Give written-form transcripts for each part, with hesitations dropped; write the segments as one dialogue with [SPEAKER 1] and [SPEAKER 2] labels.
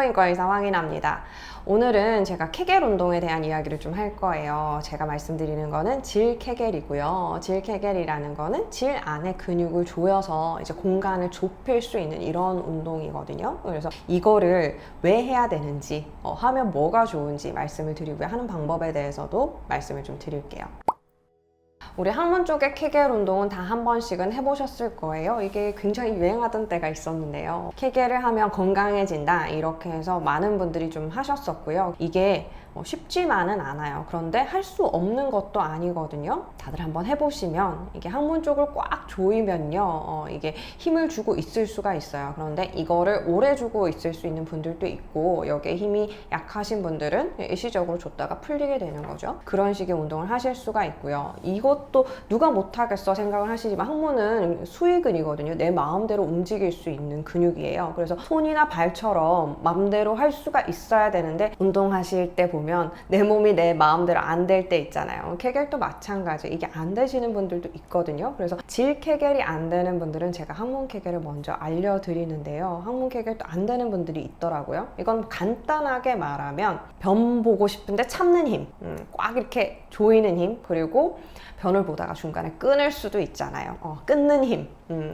[SPEAKER 1] 산부인과 의사 황인아입니다. 오늘은 제가 케겔 운동에 대한 이야기를 좀 할 거예요. 제가 말씀드리는 거는 질 케겔이고요. 질 케겔이라는 거는 질 안에 근육을 조여서 이제 공간을 좁힐 수 있는 이런 운동이거든요. 그래서 이거를 왜 해야 되는지, 하면 뭐가 좋은지 말씀을 드리고요. 하는 방법에 대해서도 말씀을 좀 드릴게요. 우리 학문 쪽의 케겔 운동은 다 한 번씩은 해보셨을 거예요. 이게 굉장히 유행하던 때가 있었는데요. 케겔을 하면 건강해진다 이렇게 해서 많은 분들이 좀 하셨었고요. 이게 쉽지만은 않아요. 그런데 할 수 없는 것도 아니거든요. 다들 한번 해보시면 이게 항문 쪽을 꽉 조이면요, 이게 힘을 주고 있을 수가 있어요. 그런데 이거를 오래 주고 있을 수 있는 분들도 있고, 여기에 힘이 약하신 분들은 일시적으로 줬다가 풀리게 되는 거죠. 그런 식의 운동을 하실 수가 있고요. 이것도 누가 못하겠어 생각을 하시지만 항문은 수의근이거든요. 내 마음대로 움직일 수 있는 근육이에요. 그래서 손이나 발처럼 마음대로 할 수가 있어야 되는데, 운동하실 때 보면 내 몸이 내 마음대로 안 될 때 있잖아요. 케겔도 마찬가지. 이게 안 되시는 분들도 있거든요. 그래서 질 케겔이 안 되는 분들은 제가 항문 케겔을 먼저 알려드리는데요. 항문 케겔도 안 되는 분들이 있더라고요. 이건 간단하게 말하면 변 보고 싶은데 참는 힘, 꽉 이렇게 조이는 힘, 그리고 변을 보다가 중간에 끊을 수도 있잖아요. 끊는 힘.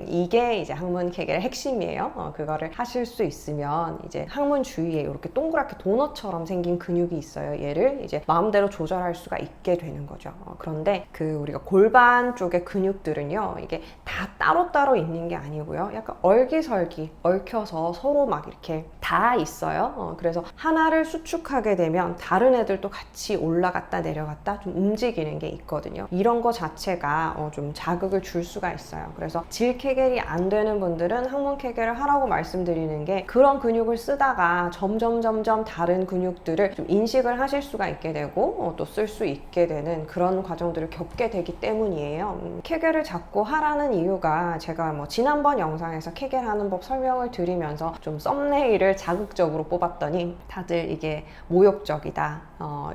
[SPEAKER 1] 이게 이제 항문 케겔의 핵심이에요. 그거를 하실 수 있으면 이제 항문 주위에 이렇게 동그랗게 도넛처럼 생긴 근육이 있어요. 얘를 이제 마음대로 조절할 수가 있게 되는 거죠. 그런데 우리가 골반 쪽의 근육들은요, 이게 다 따로따로 있는 게 아니고요. 약간 얼기설기, 얽혀서 서로 막 이렇게 다 있어요. 그래서 하나를 수축하게 되면 다른 애들도 같이 올라갔다 내려갔다 좀 움직이는 게 있거든요. 이런 거 자체가 좀 자극을 줄 수가 있어요. 그래서 질 케겔이 안 되는 분들은 항문 케겔을 하라고 말씀드리는 게, 그런 근육을 쓰다가 점점 다른 근육들을 좀 인식을 하실 수가 있게 되고 또 쓸 수 있게 되는 그런 과정들을 겪게 되기 때문이에요. 케겔을 자꾸 하라는 이유가, 제가 지난번 영상에서 케겔 하는 법 설명을 드리면서 좀 썸네일을 자극적으로 뽑았더니 다들 이게 모욕적이다,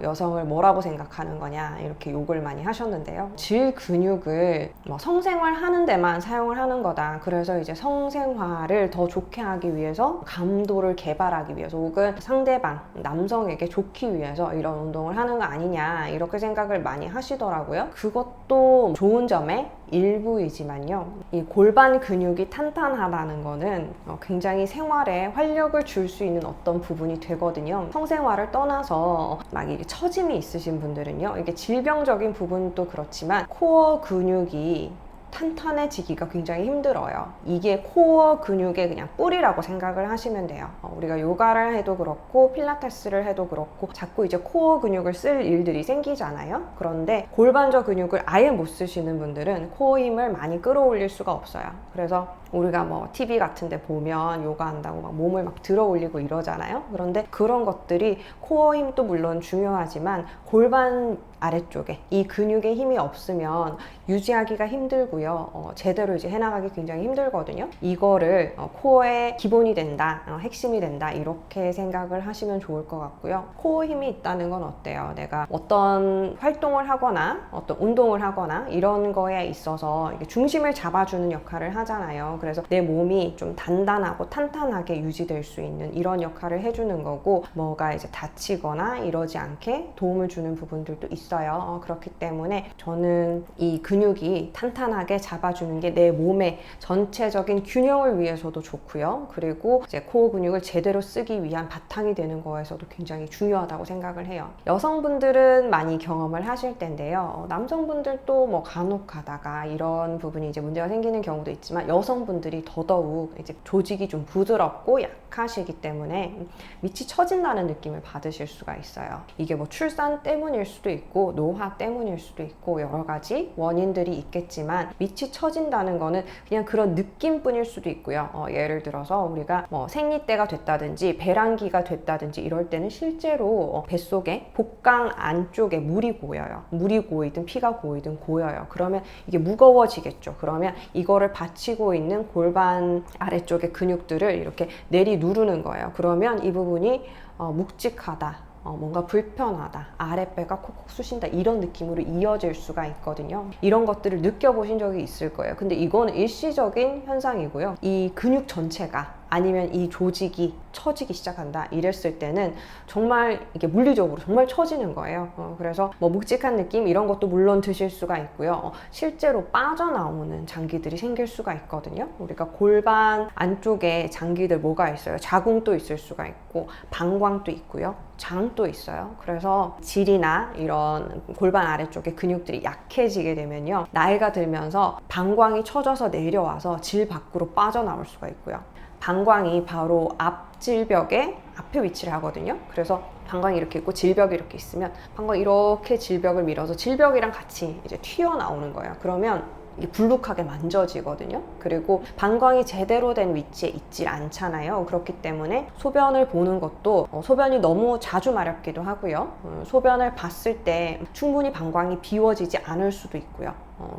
[SPEAKER 1] 여성을 뭐라고 생각하는 거냐 이렇게 욕을 많이 하셨는데요. 질 근육을 성생활 하는 데만 사용을 하는 거다. 그래서 이제 성생활을 더 좋게 하기 위해서, 감도를 개발하기 위해서, 혹은 상대방 남성에게 좋기 위해서 이런 운동을 하는 거 아니냐 이렇게 생각을 많이 하시더라고요. 그것도 좋은 점의 일부이지만요, 이 골반 근육이 탄탄하다는 거는 굉장히 생활에 활력을 줄 수 있는 어떤 부분이 되거든요. 성생활을 떠나서 막 이게 처짐이 있으신 분들은요, 이게 질병적인 부분도 그렇지만 코어 근육이 탄탄해지기가 굉장히 힘들어요. 이게 코어 근육의 그냥 뿌리라고 생각을 하시면 돼요. 우리가 요가를 해도 그렇고 필라테스를 해도 그렇고 자꾸 이제 코어 근육을 쓸 일들이 생기잖아요. 그런데 골반저 근육을 아예 못 쓰시는 분들은 코어 힘을 많이 끌어올릴 수가 없어요. 그래서 우리가 TV 같은 데 보면 요가 한다고 막 몸을 막 들어 올리고 이러잖아요. 그런데 그런 것들이 코어 힘도 물론 중요하지만 골반 아래쪽에 이 근육의 힘이 없으면 유지하기가 힘들고요. 제대로 이제 해나가기 굉장히 힘들거든요. 이거를 코어의 기본이 된다, 핵심이 된다 이렇게 생각을 하시면 좋을 것 같고요. 코어 힘이 있다는 건 어때요? 내가 어떤 활동을 하거나 어떤 운동을 하거나 이런 거에 있어서 이게 중심을 잡아주는 역할을 하잖아요. 그래서 내 몸이 좀 단단하고 탄탄하게 유지될 수 있는 이런 역할을 해주는 거고, 뭐가 이제 다치거나 이러지 않게 도움을 주는 부분들도 있어요. 그렇기 때문에 저는 이 근육이 탄탄하게 잡아주는 게 내 몸의 전체적인 균형을 위해서도 좋고요. 그리고 이제 코어 근육을 제대로 쓰기 위한 바탕이 되는 거에서도 굉장히 중요하다고 생각을 해요. 여성분들은 많이 경험을 하실 텐데요. 남성분들도 간혹 가다가 이런 부분이 이제 문제가 생기는 경우도 있지만, 여성분들이 더더욱 이제 조직이 좀 부드럽고 약하시기 때문에 밑이 처진다는 느낌을 받으실 수가 있어요. 이게 출산 때문일 수도 있고 노화 때문일 수도 있고 여러 가지 원인들이 있겠지만, 밑이 처진다는 거는 그냥 그런 느낌뿐일 수도 있고요. 예를 들어서 우리가 생리 때가 됐다든지 배란기가 됐다든지 이럴 때는 실제로 뱃속에 복강 안쪽에 물이 고여요. 물이 고이든 피가 고이든 고여요. 그러면 이게 무거워지겠죠. 그러면 이거를 받치고 있는 골반 아래쪽의 근육들을 이렇게 내리 누르는 거예요. 그러면 이 부분이 묵직하다, 뭔가 불편하다, 아랫배가 콕콕 쑤신다 이런 느낌으로 이어질 수가 있거든요. 이런 것들을 느껴보신 적이 있을 거예요. 근데 이거는 일시적인 현상이고요. 이 근육 전체가 아니면 이 조직이 처지기 시작한다 이랬을 때는 정말 이게 물리적으로 정말 처지는 거예요. 그래서 뭐 묵직한 느낌 이런 것도 물론 드실 수가 있고요. 실제로 빠져나오는 장기들이 생길 수가 있거든요. 우리가 골반 안쪽에 장기들 뭐가 있어요? 자궁도 있을 수가 있고 방광도 있고요. 장도 있어요. 그래서 질이나 이런 골반 아래쪽에 근육들이 약해지게 되면요, 나이가 들면서 방광이 처져서 내려와서 질 밖으로 빠져나올 수가 있고요. 방광이 바로 앞 질벽의 앞에 위치를 하거든요. 그래서 방광이 이렇게 있고 질벽이 이렇게 있으면 방광이 이렇게 질벽을 밀어서 질벽이랑 같이 이제 튀어나오는 거예요. 그러면 이게 불룩하게 만져지거든요. 그리고 방광이 제대로 된 위치에 있질 않잖아요. 그렇기 때문에 소변을 보는 것도 소변이 너무 자주 마렵기도 하고요. 소변을 봤을 때 충분히 방광이 비워지지 않을 수도 있고요.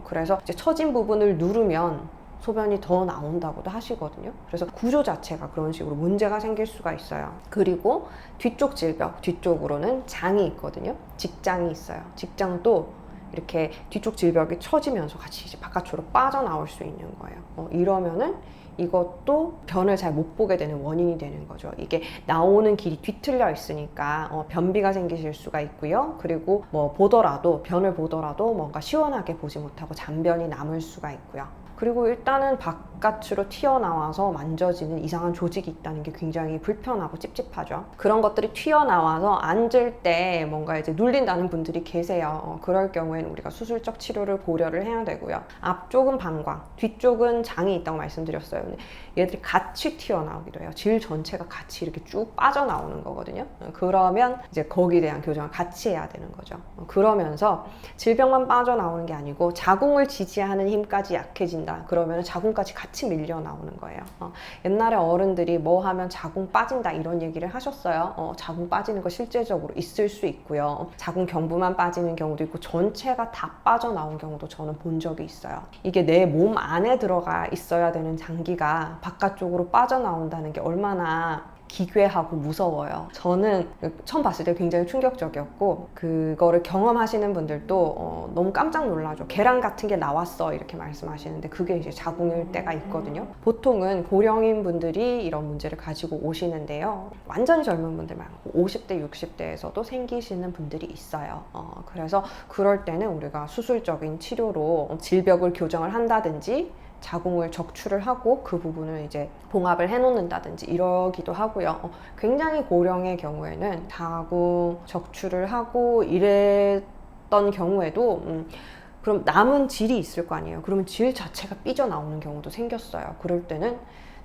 [SPEAKER 1] 그래서 이제 처진 부분을 누르면 소변이 더 나온다고도 하시거든요. 그래서 구조 자체가 그런 식으로 문제가 생길 수가 있어요. 그리고 뒤쪽 질벽, 뒤쪽으로는 장이 있거든요. 직장이 있어요. 직장도 이렇게 뒤쪽 질벽이 처지면서 같이 이제 바깥으로 빠져나올 수 있는 거예요. 이러면은 이것도 변을 잘 못 보게 되는 원인이 되는 거죠. 이게 나오는 길이 뒤틀려 있으니까 변비가 생기실 수가 있고요. 그리고 뭐 변을 보더라도 뭔가 시원하게 보지 못하고 잔변이 남을 수가 있고요. 그리고 일단은 바깥으로 튀어나와서 만져지는 이상한 조직이 있다는 게 굉장히 불편하고 찝찝하죠. 그런 것들이 튀어나와서 앉을 때 뭔가 이제 눌린다는 분들이 계세요. 그럴 경우에는 우리가 수술적 치료를 고려를 해야 되고요. 앞쪽은 방광, 뒤쪽은 장이 있다고 말씀드렸어요. 근데 얘들이 같이 튀어나오기도 해요. 질 전체가 같이 이렇게 쭉 빠져나오는 거거든요. 그러면 이제 거기에 대한 교정을 같이 해야 되는 거죠. 그러면서 질병만 빠져나오는 게 아니고 자궁을 지지하는 힘까지 약해진다. 그러면 자궁까지 같이 밀려 나오는 거예요. 옛날에 어른들이 뭐 하면 자궁 빠진다 이런 얘기를 하셨어요. 자궁 빠지는 거 실제적으로 있을 수 있고요. 자궁 경부만 빠지는 경우도 있고 전체가 다 빠져나온 경우도 저는 본 적이 있어요. 이게 내 몸 안에 들어가 있어야 되는 장기가 바깥쪽으로 빠져나온다는 게 얼마나 기괴하고 무서워요. 저는 처음 봤을 때 굉장히 충격적이었고, 그거를 경험하시는 분들도 너무 깜짝 놀라죠. 계란 같은 게 나왔어 이렇게 말씀하시는데 그게 이제 자궁일 때가 있거든요. 보통은 고령인 분들이 이런 문제를 가지고 오시는데요, 완전히 젊은 분들 말고 50대 60대에서도 생기시는 분들이 있어요. 그래서 그럴 때는 우리가 수술적인 치료로 질벽을 교정을 한다든지 자궁을 적출을 하고 그 부분을 이제 봉합을 해 놓는다든지 이러기도 하고요. 굉장히 고령의 경우에는 자궁 적출을 하고 이랬던 경우에도 그럼 남은 질이 있을 거 아니에요. 그러면 질 자체가 삐져나오는 경우도 생겼어요. 그럴 때는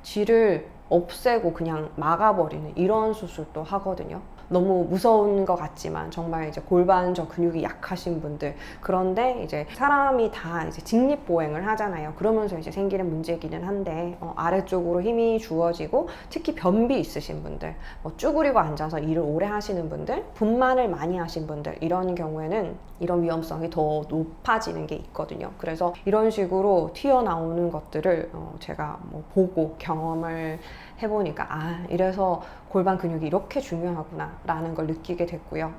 [SPEAKER 1] 질을 없애고 그냥 막아버리는 이런 수술도 하거든요. 너무 무서운 것 같지만 정말 이제 골반저 근육이 약하신 분들, 그런데 이제 사람이 다 이제 직립보행을 하잖아요. 그러면서 이제 생기는 문제이기는 한데 아래쪽으로 힘이 주어지고 특히 변비 있으신 분들, 쭈그리고 앉아서 일을 오래 하시는 분들, 분만을 많이 하신 분들, 이런 경우에는 이런 위험성이 더 높아지는 게 있거든요. 그래서 이런 식으로 튀어나오는 것들을 제가 뭐 보고 경험을 해보니까 이래서 골반 근육이 이렇게 중요하구나 라는 걸 느끼게 됐고요.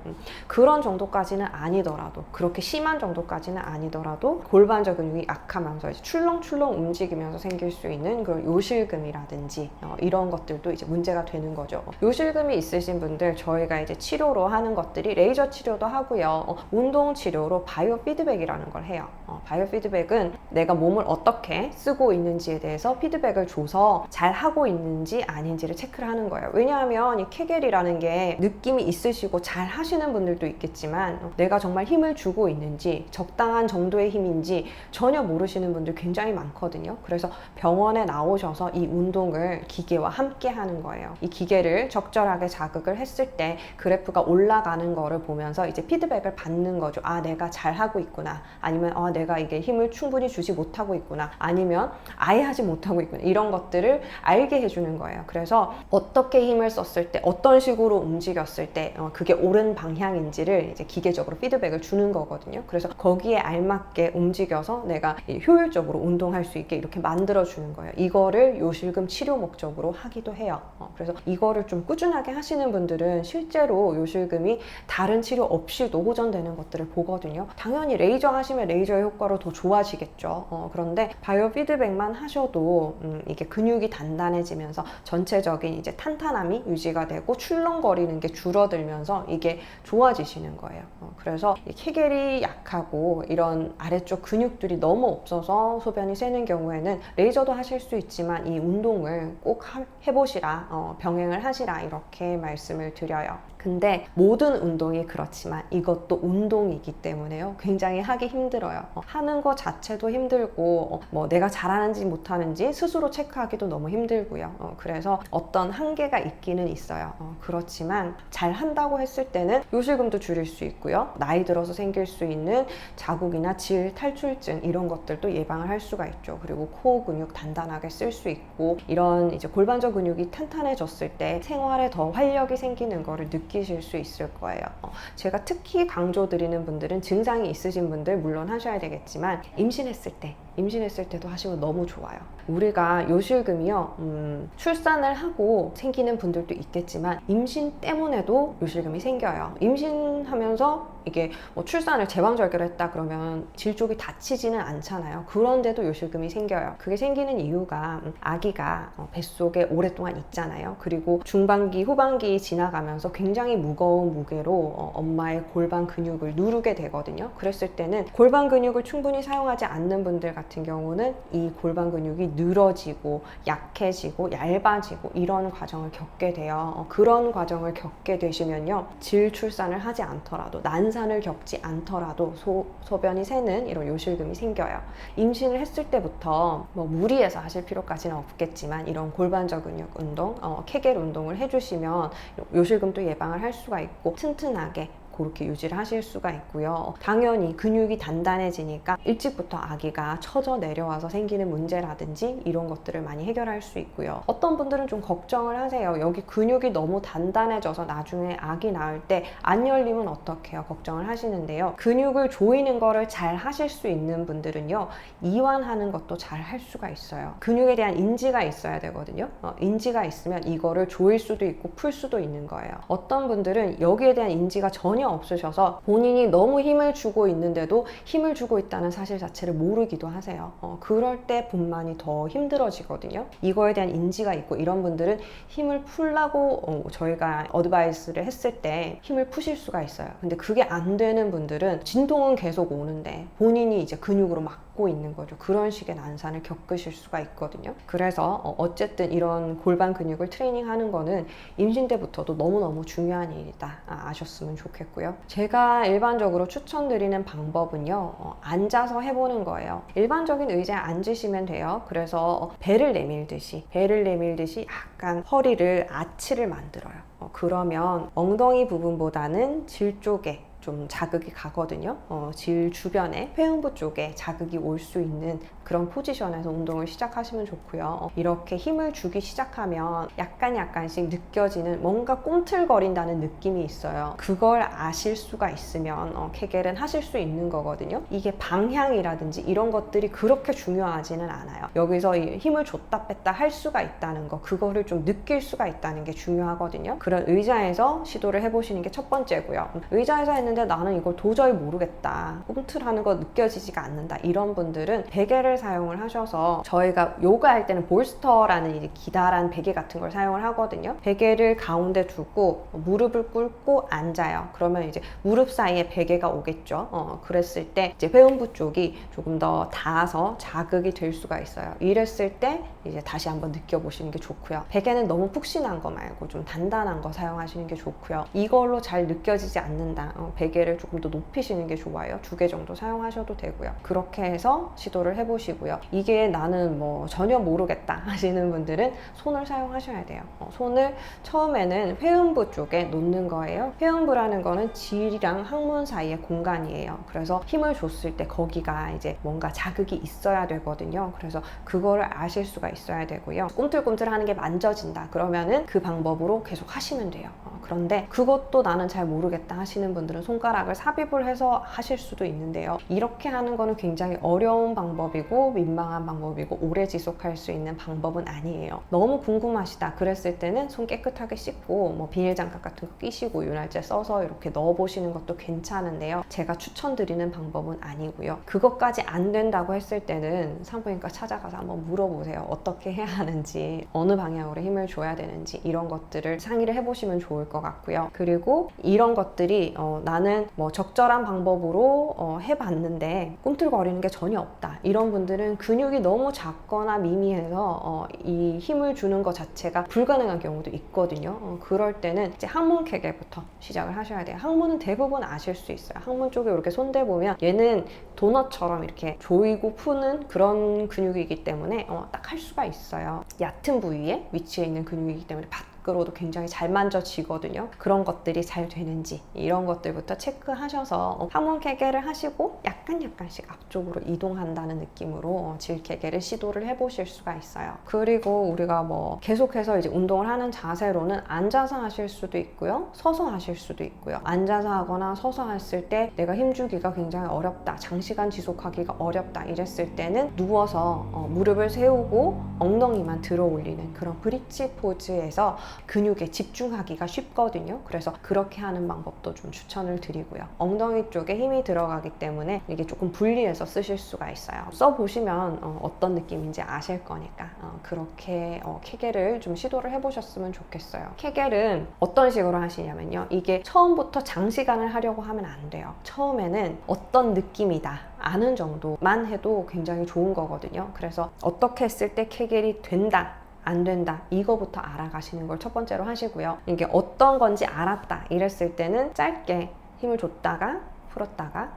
[SPEAKER 1] 그런 정도까지는 아니더라도, 그렇게 심한 정도까지는 아니더라도 골반저 근육이 약하면서 이제 출렁출렁 움직이면서 생길 수 있는 그런 요실금이라든지 이런 것들도 이제 문제가 되는 거죠. 요실금이 있으신 분들, 저희가 이제 치료로 하는 것들이 레이저 치료도 하고요, 운동 치료로 바이오 피드백이라는 걸 해요. 바이오 피드백은 내가 몸을 어떻게 쓰고 있는지에 대해서 피드백을 줘서 잘 하고 있는지 아닌지를 체크를 하는 거예요. 왜냐하면 이 케겔이라는 게 느낌이 있으시고 잘 하시는 분들도 있겠지만 내가 정말 힘을 주고 있는지, 적당한 정도의 힘인지 전혀 모르시는 분들 굉장히 많거든요. 그래서 병원에 나오셔서 이 운동을 기계와 함께 하는 거예요. 이 기계를 적절하게 자극을 했을 때 그래프가 올라가는 거를 보면서 이제 피드백을 받는 거죠. 내가 잘 하고 있구나, 아니면 내가 이게 힘을 충분히 주지 못하고 있구나, 아니면 아예 하지 못하고 있구나, 이런 것들을 알게 해주는 거예요. 그래서 어떻게 힘을 썼을 때, 어떤 식으로 움직였을 때 그게 옳은 방향인지를 이제 기계적으로 피드백을 주는 거거든요. 그래서 거기에 알맞게 움직여서 내가 효율적으로 운동할 수 있게 이렇게 만들어 주는 거예요. 이거를 요실금 치료 목적으로 하기도 해요. 그래서 이거를 좀 꾸준하게 하시는 분들은 실제로 요실금이 다른 치료 없이도 호전되는 것들을 보거든요. 당연히 레이저 하시면 레이저의 효과로 더 좋아지겠죠. 그런데 바이오 피드백만 하셔도 이게 근육이 단단해지면서 전체적인 이제 탄탄함이 유지가 되고 출렁거리는 게 줄어들면서 이게 좋아지시는 거예요. 그래서 이 케겔이 약하고 이런 아래쪽 근육들이 너무 없어서 소변이 새는 경우에는 레이저도 하실 수 있지만 이 운동을 꼭 해보시라, 병행을 하시라 이렇게 말씀을 드려요. 근데 모든 운동이 그렇지만 이것도 운동이기 때문에요. 굉장히 하기 힘들어요. 하는 것 자체도 힘들고 뭐 내가 잘하는지 못하는지 스스로 체크하기도 너무 힘들고요. 그래서 어떤 한계가 있기는 있어요. 그렇지만 잘 한다고 했을 때는 요실금도 줄일 수 있고요. 나이 들어서 생길 수 있는 자국이나 질, 탈출증 이런 것들도 예방을 할 수가 있죠. 그리고 코어 근육 단단하게 쓸 수 있고 이런 이제 골반저 근육이 탄탄해졌을 때 생활에 더 활력이 생기는 거를 느끼실 수 있을 거예요. 제가 특히 강조드리는 분들은 증상이 있으신 분들 물론 하셔야 되겠지만 임신했을 때도 하시면 너무 좋아요. 우리가 요실금이요, 출산을 하고 생기는 분들도 있겠지만 임신 때문에도 요실금이 생겨요. 임신하면서 이게 뭐 출산을 제왕절개를 했다 그러면 질 쪽이 다치지는 않잖아요. 그런데도 요실금이 생겨요. 그게 생기는 이유가 아기가 뱃속에 오랫동안 있잖아요. 그리고 중반기, 후반기 지나가면서 굉장히 무거운 무게로 엄마의 골반 근육을 누르게 되거든요. 그랬을 때는 골반 근육을 충분히 사용하지 않는 분들 같은 경우는 이 골반 근육이 늘어지고 약해지고 얇아지고 이런 과정을 겪게 돼요. 그런 과정을 겪게 되시면요, 질 출산을 하지 않더라도 난산을 겪지 않더라도 소변이 새는 이런 요실금이 생겨요. 임신을 했을 때부터 뭐 무리해서 하실 필요까지는 없겠지만 이런 골반저 근육 운동, 케겔 운동을 해주시면 요실금도 예방을 할 수가 있고 튼튼하게 그렇게 유지를 하실 수가 있고요. 당연히 근육이 단단해지니까 일찍부터 아기가 처져 내려와서 생기는 문제라든지 이런 것들을 많이 해결할 수 있고요. 어떤 분들은 좀 걱정을 하세요. 여기 근육이 너무 단단해져서 나중에 아기 낳을 때 안 열리면 어떡해요? 걱정을 하시는데요. 근육을 조이는 거를 잘 하실 수 있는 분들은요, 이완하는 것도 잘 할 수가 있어요. 근육에 대한 인지가 있어야 되거든요. 인지가 있으면 이거를 조일 수도 있고 풀 수도 있는 거예요. 어떤 분들은 여기에 대한 인지가 전혀 없으셔서 본인이 너무 힘을 주고 있는데도 힘을 주고 있다는 사실 자체를 모르기도 하세요. 그럴 때 분만이 더 힘들어지거든요. 이거에 대한 인지가 있고 이런 분들은 힘을 풀라고 저희가 어드바이스를 했을 때 힘을 푸실 수가 있어요. 근데 그게 안 되는 분들은 진통은 계속 오는데 본인이 이제 근육으로 막고 있는 거죠. 그런 식의 난산을 겪으실 수가 있거든요. 그래서 어쨌든 이런 골반 근육을 트레이닝하는 거는 임신 때부터도 너무너무 중요한 일이다 아셨으면 좋겠고요. 제가 일반적으로 추천드리는 방법은요, 앉아서 해보는 거예요. 일반적인 의자에 앉으시면 돼요. 그래서 배를 내밀듯이 약간 허리를 아치를 만들어요. 그러면 엉덩이 부분보다는 질 쪽에 좀 자극이 가거든요. 질 주변에 회음부 쪽에 자극이 올 수 있는 그런 포지션에서 운동을 시작하시면 좋고요. 이렇게 힘을 주기 시작하면 약간씩 느껴지는 뭔가 꿈틀거린다는 느낌이 있어요. 그걸 아실 수가 있으면 케겔은 하실 수 있는 거거든요. 이게 방향이라든지 이런 것들이 그렇게 중요하지는 않아요. 여기서 힘을 줬다 뺐다 할 수가 있다는 거, 그거를 좀 느낄 수가 있다는 게 중요하거든요. 그런 의자에서 시도를 해보시는 게 첫 번째고요. 의자에서 했는데 나는 이걸 도저히 모르겠다, 꿈틀하는 거 느껴지지가 않는다, 이런 분들은 베개를 사용을 하셔서, 저희가 요가 할 때는 볼스터라는 이제 기다란 베개 같은 걸 사용을 하거든요. 베개를 가운데 두고 무릎을 꿇고 앉아요. 그러면 이제 무릎 사이에 베개가 오겠죠. 그랬을 때 이제 회음부 쪽이 조금 더 닿아서 자극이 될 수가 있어요. 이랬을 때 이제 다시 한번 느껴보시는 게 좋고요. 베개는 너무 푹신한 거 말고 좀 단단한 거 사용하시는 게 좋고요. 이걸로 잘 느껴지지 않는다, 베개를 조금 더 높이시는 게 좋아요. 2개 정도 사용하셔도 되고요. 그렇게 해서 시도를 해보시고요. 이게 나는 뭐 전혀 모르겠다 하시는 분들은 손을 사용하셔야 돼요. 손을 처음에는 회음부 쪽에 놓는 거예요. 회음부라는 거는 질이랑 항문 사이의 공간이에요. 그래서 힘을 줬을 때 거기가 이제 뭔가 자극이 있어야 되거든요. 그래서 그거를 아실 수가 있어야 되고요. 꿈틀꿈틀하는 게 만져진다 그러면은 그 방법으로 계속 하시면 돼요. 그런데 그것도 나는 잘 모르겠다 하시는 분들은 손가락을 삽입을 해서 하실 수도 있는데요. 이렇게 하는 거는 굉장히 어려운 방법이고 민망한 방법이고 오래 지속할 수 있는 방법은 아니에요. 너무 궁금하시다 그랬을 때는 손 깨끗하게 씻고 뭐 비닐장갑 같은 거 끼시고 윤활제 써서 이렇게 넣어보시는 것도 괜찮은데요. 제가 추천드리는 방법은 아니고요. 그것까지 안 된다고 했을 때는 산부인과 찾아가서 한번 물어보세요. 어떻게 해야 하는지, 어느 방향으로 힘을 줘야 되는지 이런 것들을 상의를 해보시면 좋을 것 같고요. 그리고 이런 것들이 나는 뭐 적절한 방법으로 해봤는데 꿈틀거리는 게 전혀 없다. 이런 분들은 근육이 너무 작거나 미미해서 이 힘을 주는 것 자체가 불가능한 경우도 있거든요. 그럴 때는 이제 항문 케겔부터 시작을 하셔야 돼요. 항문은 대부분 아실 수 있어요. 항문 쪽에 이렇게 손대보면 얘는 도넛처럼 이렇게 조이고 푸는 그런 근육이기 때문에 딱 할 수가 있어요. 얕은 부위에 위치해 있는 근육이기 때문에 밖으로도 굉장히 잘 만져지거든요. 그런 것들이 잘 되는지 이런 것들부터 체크하셔서 항문 케겔을 하시고 약간씩 앞쪽으로 이동한다는 느낌으로 질 케겔을 시도를 해보실 수가 있어요. 그리고 우리가 뭐 계속해서 이제 운동을 하는 자세로는 앉아서 하실 수도 있고요, 서서 하실 수도 있고요. 앉아서 하거나 서서 했을 때 내가 힘주기가 굉장히 어렵다, 장시간 지속하기가 어렵다 이랬을 때는 누워서 무릎을 세우고 엉덩이만 들어 올리는 그런 브릿지 포즈에서 근육에 집중하기가 쉽거든요. 그래서 그렇게 하는 방법도 좀 추천을 드리고요. 엉덩이 쪽에 힘이 들어가기 때문에 이게 조금 분리해서 쓰실 수가 있어요. 써보시면 어떤 느낌인지 아실 거니까 그렇게 케겔을 좀 시도를 해보셨으면 좋겠어요. 케겔은 어떤 식으로 하시냐면요, 이게 처음부터 장시간을 하려고 하면 안 돼요. 처음에는 어떤 느낌이다 아는 정도만 해도 굉장히 좋은 거거든요. 그래서 어떻게 했을 때 케겔이 된다 안 된다 이거부터 알아가시는 걸 첫 번째로 하시고요. 이게 어떤 건지 알았다 이랬을 때는 짧게 힘을 줬다가 풀었다가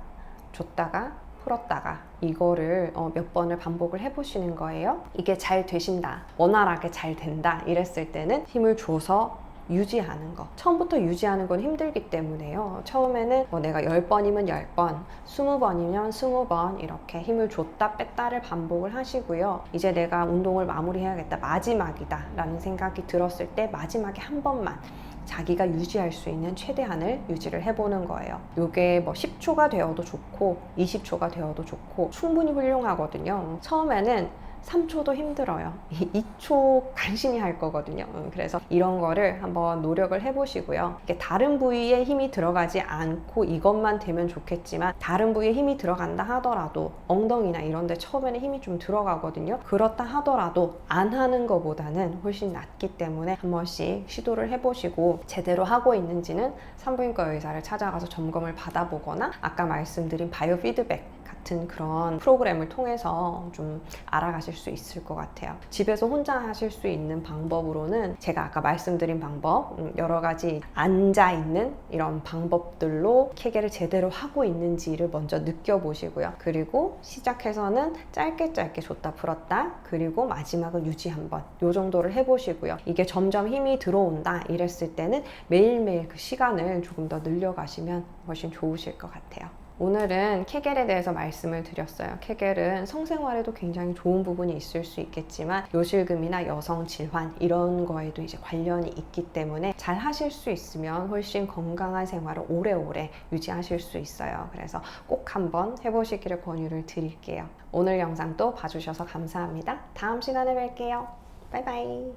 [SPEAKER 1] 줬다가 풀었다가 이거를 몇 번을 반복을 해보시는 거예요. 이게 잘 되신다, 원활하게 잘 된다 이랬을 때는 힘을 줘서 유지하는 거. 처음부터 유지하는 건 힘들기 때문에요. 처음에는 뭐 내가 10번이면 10번, 20번이면 20번 이렇게 힘을 줬다 뺐다를 반복을 하시고요. 이제 내가 운동을 마무리해야겠다, 마지막이다 라는 생각이 들었을 때 마지막에 한 번만 자기가 유지할 수 있는 최대한을 유지를 해보는 거예요. 이게 뭐 10초가 되어도 좋고 20초가 되어도 좋고 충분히 훌륭하거든요. 처음에는 3초도 힘들어요. 2초 간신히 할 거거든요. 그래서 이런 거를 한번 노력을 해보시고요. 이게 다른 부위에 힘이 들어가지 않고 이것만 되면 좋겠지만 다른 부위에 힘이 들어간다 하더라도 엉덩이나 이런 데 처음에는 힘이 좀 들어가거든요. 그렇다 하더라도 안 하는 것보다는 훨씬 낫기 때문에 한 번씩 시도를 해보시고 제대로 하고 있는지는 산부인과 의사를 찾아가서 점검을 받아보거나 아까 말씀드린 바이오 피드백 같은 그런 프로그램을 통해서 좀 알아가실 수 있을 것 같아요. 집에서 혼자 하실 수 있는 방법으로는 제가 아까 말씀드린 방법 여러 가지 앉아있는 이런 방법들로 케겔을 제대로 하고 있는지를 먼저 느껴보시고요. 그리고 시작해서는 짧게 줬다 풀었다 그리고 마지막은 유지 한번 요 정도를 해보시고요. 이게 점점 힘이 들어온다 이랬을 때는 매일매일 그 시간을 조금 더 늘려가시면 훨씬 좋으실 것 같아요. 오늘은 케겔에 대해서 말씀을 드렸어요. 케겔은 성생활에도 굉장히 좋은 부분이 있을 수 있겠지만 요실금이나 여성 질환 이런 거에도 이제 관련이 있기 때문에 잘 하실 수 있으면 훨씬 건강한 생활을 오래오래 유지하실 수 있어요. 그래서 꼭 한번 해보시기를 권유를 드릴게요. 오늘 영상도 봐주셔서 감사합니다. 다음 시간에 뵐게요. 바이바이.